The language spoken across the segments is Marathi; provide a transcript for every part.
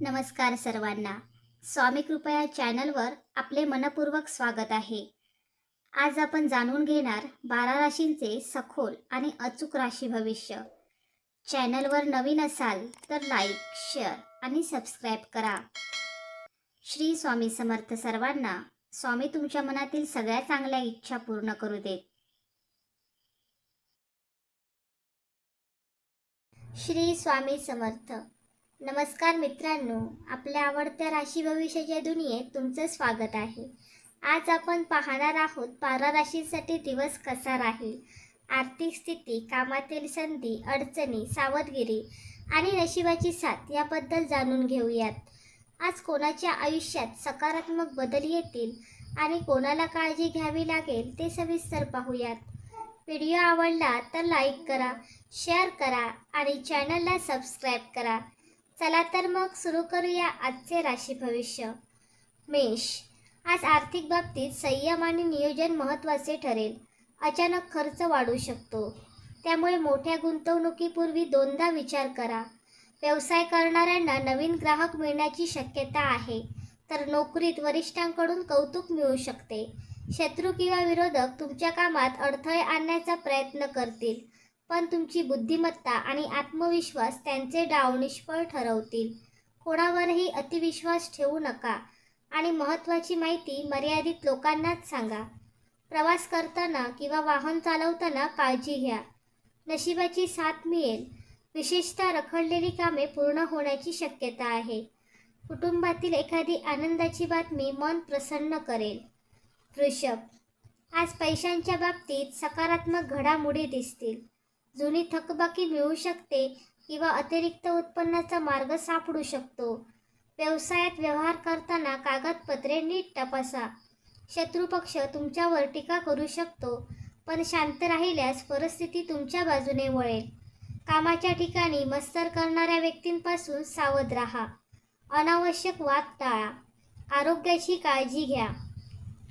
नमस्कार सर्वांना. स्वामी कृपया चॅनलवर आपले मनपूर्वक स्वागत आहे. आज आपण जाणून घेणार 12 राशींचे सखोल आणि अचूक राशी भविष्य. चॅनलवर नवीन असाल तर लाईक, शेअर आणि सबस्क्राईब करा. श्री स्वामी समर्थ सर्वांना. स्वामी तुमच्या मनातील सगळ्या चांगल्या इच्छा पूर्ण करू देत. श्री स्वामी समर्थ. नमस्कार मित्रांनो, आपल्या आवडत्या राशी भविष्याच्या दुनियेत तुमचं स्वागत आहे. आज आपण पाहणार आहोत 12 राशींसाठी दिवस कसा राहील. आर्थिक स्थिती, कामातील संधी, अडचणी, सावधगिरी आणि नशिबाची साथ याबद्दल जाणून घेऊयात. आज कोणाच्या आयुष्यात सकारात्मक बदल येतील आणि कोणाला काळजी घ्यावी लागेल ते सविस्तर पाहूयात. व्हिडिओ आवडला तर लाईक करा, शेअर करा आणि चॅनलला सबस्क्राईब करा. चला तर मग सुरू करूया आजचे राशी भविष्य. मेष. आज आर्थिक बाबतीत संयम आणि नियोजन महत्त्वाचे ठरेल. अचानक खर्च वाढू शकतो, त्यामुळे मोठ्या गुंतवणुकीपूर्वी दोनदा विचार करा. व्यवसाय करणाऱ्यांना नवीन ग्राहक मिळण्याची शक्यता आहे, तर नोकरीत वरिष्ठांकडून कौतुक मिळू शकते. शत्रू किंवा विरोधक तुमच्या कामात अडथळे आणण्याचा प्रयत्न करतील, पण तुमची बुद्धिमत्ता आणि आत्मविश्वास त्यांचे डाव निष्फळ ठरवतील. कोणावरही अतिविश्वास ठेवू नका आणि महत्त्वाची माहिती मर्यादित लोकांनाच सांगा. प्रवास करताना किंवा वाहन चालवताना काळजी घ्या. नशिबाची साथ मिळेल. विशेषतः रखडलेली कामे पूर्ण होण्याची शक्यता आहे. कुटुंबातील एखादी आनंदाची बातमी मन प्रसन्न करेल. वृषभ. आज पैशांच्या बाबतीत सकारात्मक घडामोडी दिसतील. जुनी थकबाकी मिळू शकते किंवा अतिरिक्त उत्पन्नाचा मार्ग सापडू शकतो. व्यवसायात व्यवहार करताना कागदपत्रे नीट तपासा. शत्रुपक्ष तुमच्यावर टीका करू शकतो, पण शांत राहिल्यास परिस्थिती तुमच्या बाजूने वळेल. कामाच्या ठिकाणी मत्सर करणाऱ्या व्यक्तींपासून सावध राहा. अनावश्यक वाद टाळा. आरोग्याची काळजी घ्या.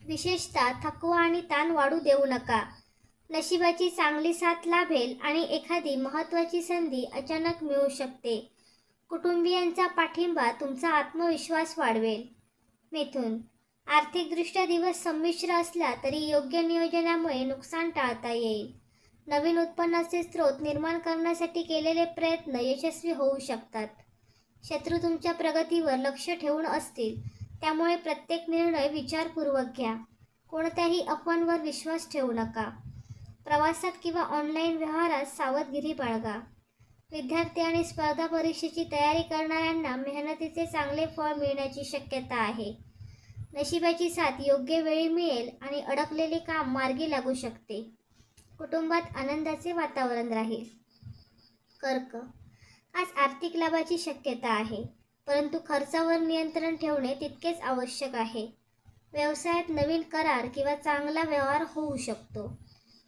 विशेषतः थकवा आणि ताण वाढू देऊ नका. नशिबाची चांगली साथ लाभेल आणि एखादी महत्त्वाची संधी अचानक मिळू शकते. कुटुंबियांचा पाठिंबा तुमचा आत्मविश्वास वाढवेल. मिथुन. आर्थिकदृष्ट्या दिवस संमिश्र असला तरी योग्य नियोजनामुळे नुकसान टाळता येईल. नवीन उत्पन्नाचे स्रोत निर्माण करण्यासाठी केलेले प्रयत्न यशस्वी होऊ शकतात. शत्रू तुमच्या प्रगतीवर लक्ष ठेवून असतील, त्यामुळे प्रत्येक निर्णय विचारपूर्वक घ्या. कोणत्याही अफवांवर विश्वास ठेवू नका. प्रवासात किंवा ऑनलाईन व्यवहारात सावधगिरी बाळगा. विद्यार्थी आणि स्पर्धा परीक्षेची तयारी करणाऱ्यांना मेहनतीचे चांगले फळ मिळण्याची शक्यता आहे. नशिबाची साथ योग्य वेळी मिळेल आणि अडकलेले काम मार्गी लागू शकते. कुटुंबात आनंदाचे वातावरण राहील. कर्क. आज आर्थिक लाभाची शक्यता आहे, परंतु खर्चावर नियंत्रण ठेवणे तितकेच आवश्यक आहे. व्यवसायात नवीन करार किंवा चांगला व्यवहार होऊ शकतो.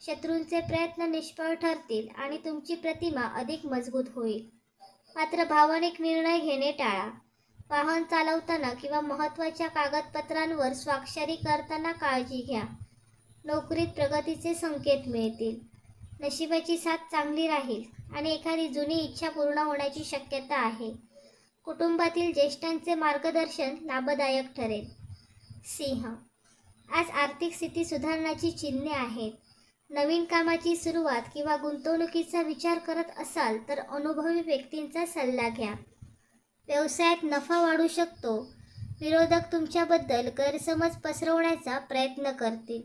शत्रूंचे प्रयत्न निष्फळ ठरतील आणि तुमची प्रतिमा अधिक मजबूत होईल. मात्र भावनिक निर्णय घेणे टाळा. वाहन चालवताना किंवा महत्त्वाच्या कागदपत्रांवर स्वाक्षरी करताना काळजी घ्या. नोकरीत प्रगतीचे संकेत मिळतील. नशिबाची साथ चांगली राहील आणि एखादी जुनी इच्छा पूर्ण होण्याची शक्यता आहे. कुटुंबातील ज्येष्ठांचे मार्गदर्शन लाभदायक ठरेल. सिंह. आज आर्थिक स्थिती सुधारण्याची चिन्हे आहेत. नवीन कामाची सुरुवात किंवा गुंतवणुकीचा विचार करत असाल तर अनुभवी व्यक्तींचा सल्ला घ्या. व्यवसायात नफा वाढू शकतो. विरोधक तुमच्याबद्दल गैरसमज पसरवण्याचा प्रयत्न करतील,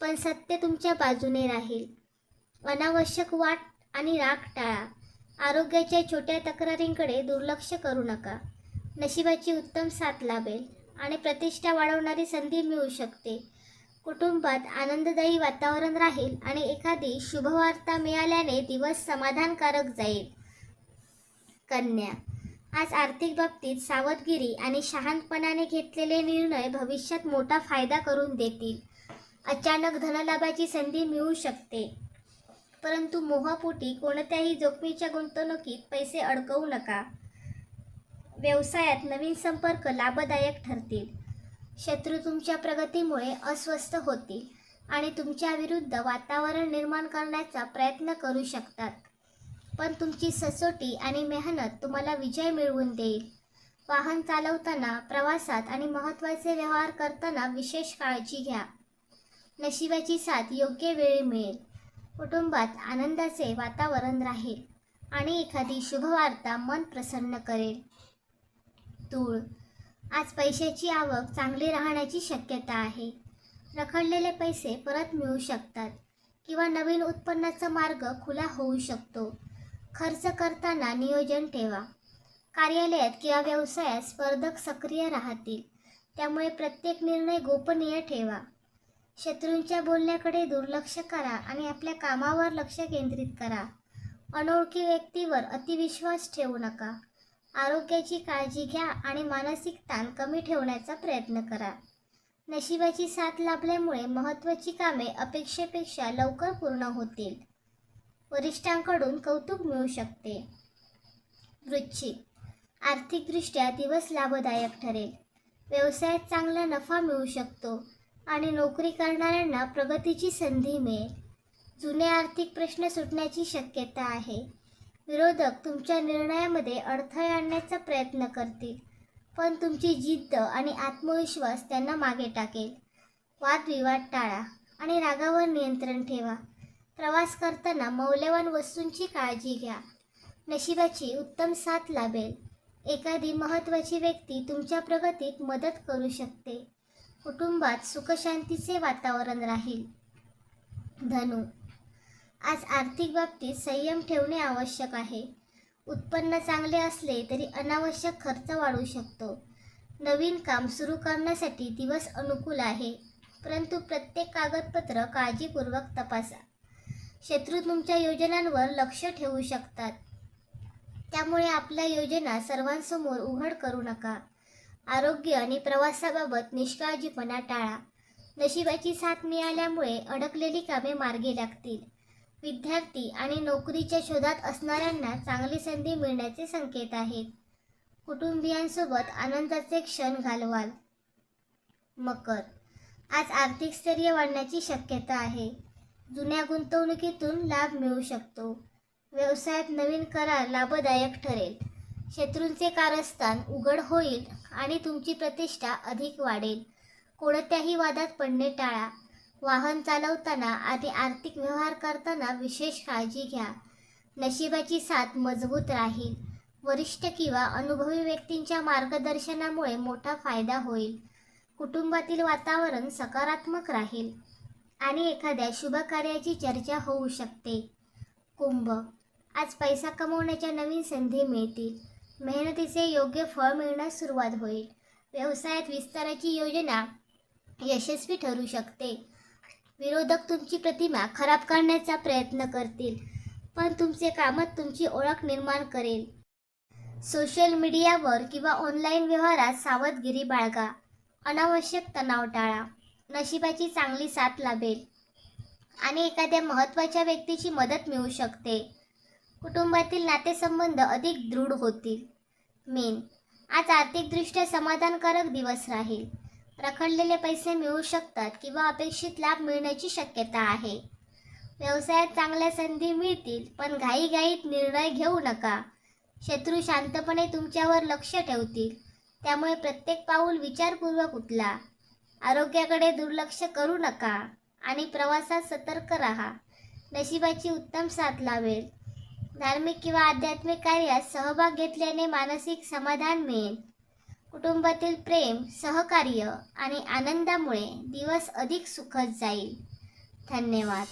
पण सत्य तुमच्या बाजूने राहील. अनावश्यक वाद आणि राग टाळा. आरोग्याच्या छोट्या तक्रारींकडे दुर्लक्ष करू नका. नशिबाची उत्तम साथ लाभेल आणि प्रतिष्ठा वाढवणारी संधी मिळू शकते. कुटुंबात आनंददायी वातावरण राहील आणि एखादी शुभवार्ता मिळाल्याने दिवस समाधानकारक जाईल. कन्या. आज आर्थिक बाबतीत सावधगिरी आणि शहाणपणाने घेतलेले निर्णय भविष्यात मोठा फायदा करून देतील. अचानक धनलाभाची संधी मिळू शकते, परंतु मोहापोटी कोणत्याही जोखमीच्या गुंतवणुकीत पैसे अडकवू नका. व्यवसायात नवीन संपर्क लाभदायक ठरतील. शत्रू तुमच्या प्रगतीमुळे अस्वस्थ होतील आणि तुमच्या विरुद्ध वातावरण निर्माण करण्याचा प्रयत्न करू शकतात, पण तुमची सचोटी आणि मेहनत तुम्हाला विजय मिळवून देईल. वाहन चालवताना, प्रवासात आणि महत्त्वाचे व्यवहार करताना विशेष काळजी घ्या. नशिबाची साथ योग्य वेळी मिळेल. कुटुंबात आनंदाचे वातावरण राहील आणि एखादी शुभवार्ता मन प्रसन्न करेल. तूळ, आज पैशाची आवक चांगली राहण्याची शक्यता आहे. रखडलेले पैसे परत मिळू शकतात किंवा नवीन उत्पन्नाचा मार्ग खुला होऊ शकतो. खर्च करताना नियोजन ठेवा. कार्यालयात किंवा व्यवसायात स्पर्धक सक्रिय राहतील, त्यामुळे प्रत्येक निर्णय गोपनीय ठेवा. शत्रूंच्या बोलण्याकडे दुर्लक्ष करा आणि आपल्या कामावर लक्ष केंद्रित करा. अनोळखी व्यक्तीवर अतिविश्वास ठेवू नका. आरोग्याची काळजी घ्या आणि मानसिक ताण कमी ठेवण्याचा प्रयत्न करा. नशिबाची साथ लाभल्यामुळे महत्त्वाची कामे अपेक्षेपेक्षा लवकर पूर्ण होतील. वरिष्ठांकडून कौतुक मिळू शकते. वृश्चिक, आर्थिकदृष्ट्या दिवस लाभदायक ठरेल. व्यवसायात चांगला नफा मिळू शकतो आणि नोकरी करणाऱ्यांना प्रगतीची संधी मिळेल. जुने आर्थिक प्रश्न सुटण्याची शक्यता आहे. विरोधक तुमच्या निर्णयामध्ये अडथळे आणण्याचा प्रयत्न करतील, पण तुमची जिद्द आणि आत्मविश्वास त्यांना मागे टाकेल. वादविवाद टाळा आणि रागावर नियंत्रण ठेवा. प्रवास करताना मौल्यवान वस्तूंची काळजी घ्या. नशिबाची उत्तम साथ लाभेल. एखादी महत्त्वाची व्यक्ती तुमच्या प्रगतीत मदत करू शकते. कुटुंबात सुखशांतीचे वातावरण राहील. धनु, आज आर्थिक बाबतीत संयम ठेवणे आवश्यक आहे. उत्पन्न चांगले असले तरी अनावश्यक खर्च वाढू शकतो. नवीन काम सुरू करण्यासाठी दिवस अनुकूल आहे, परंतु प्रत्येक कागदपत्र काळजीपूर्वक तपासा. शत्रू तुमच्या योजनांवर लक्ष ठेवू शकतात, त्यामुळे आपल्या योजना सर्वांसमोर उघड करू नका. आरोग्य आणि प्रवासाबाबत निष्काळजीपणा टाळा. नशिबाची साथ मिळाल्यामुळे अडकलेली कामे मार्गी लागतील. विद्यार्थी आणि नोकरीच्या शोधात असणाऱ्यांना चांगली संधी मिळण्याचे संकेत आहेत. कुटुंबियांसोबत आनंदाचे क्षण घालवाल. मकर, आज आर्थिक स्थैर्य वाढण्याची शक्यता आहे. जुन्या गुंतवणुकीतून लाभ मिळू शकतो. व्यवसायात नवीन करार लाभदायक ठरेल. शत्रूंचे कारस्थान उघड होईल आणि तुमची प्रतिष्ठा अधिक वाढेल. कोणत्याही वादात पडणे टाळा. वाहन चालवताना आणि आर्थिक व्यवहार करताना विशेष काळजी घ्या. नशिबाची साथ मजबूत राहील. वरिष्ठ किंवा अनुभवी व्यक्तींच्या मार्गदर्शनामुळे मोठा फायदा होईल. कुटुंबातील वातावरण सकारात्मक राहील आणि एखाद्या शुभ कार्याची चर्चा होऊ शकते. कुंभ, आज पैसा कमवण्याच्या नवीन संधी मिळतील. मेहनतीचे योग्य फळ मिळण्यास सुरुवात होईल. व्यवसायात विस्ताराची योजना यशस्वी ठरू शकते. विरोधक तुमची प्रतिमा खराब करण्याचा प्रयत्न करतील, पण तुमचे कामात तुमची ओळख निर्माण करेल. सोशल मीडियावर किंवा ऑनलाईन व्यवहारात सावधगिरी बाळगा. अनावश्यक तणाव टाळा. नशिबाची चांगली साथ लाभेल आणि एखाद्या महत्त्वाच्या व्यक्तीची मदत मिळू शकते. कुटुंबातील नातेसंबंध अधिक दृढ होतील. मीन, आज आर्थिकदृष्ट्या समाधानकारक दिवस राहील. रखडलेले पैसे मिळू शकतात किंवा अपेक्षित लाभ मिळण्याची शक्यता आहे. व्यवसायात चांगल्या संधी मिळतील, पण घाईघाईत निर्णय घेऊ नका. शत्रू शांतपणे तुमच्यावर लक्ष ठेवतील, त्यामुळे प्रत्येक पाऊल विचारपूर्वक उचला. आरोग्याकडे दुर्लक्ष करू नका आणि प्रवासात सतर्क राहा. नशिबाची उत्तम साथ लाभेल. धार्मिक किंवा आध्यात्मिक कार्यात सहभाग घेतल्याने मानसिक समाधान मिळेल. कुटुंबातील प्रेम, सहकार्य आणि आनंदामुळे दिवस अधिक सुखद जाईल. धन्यवाद.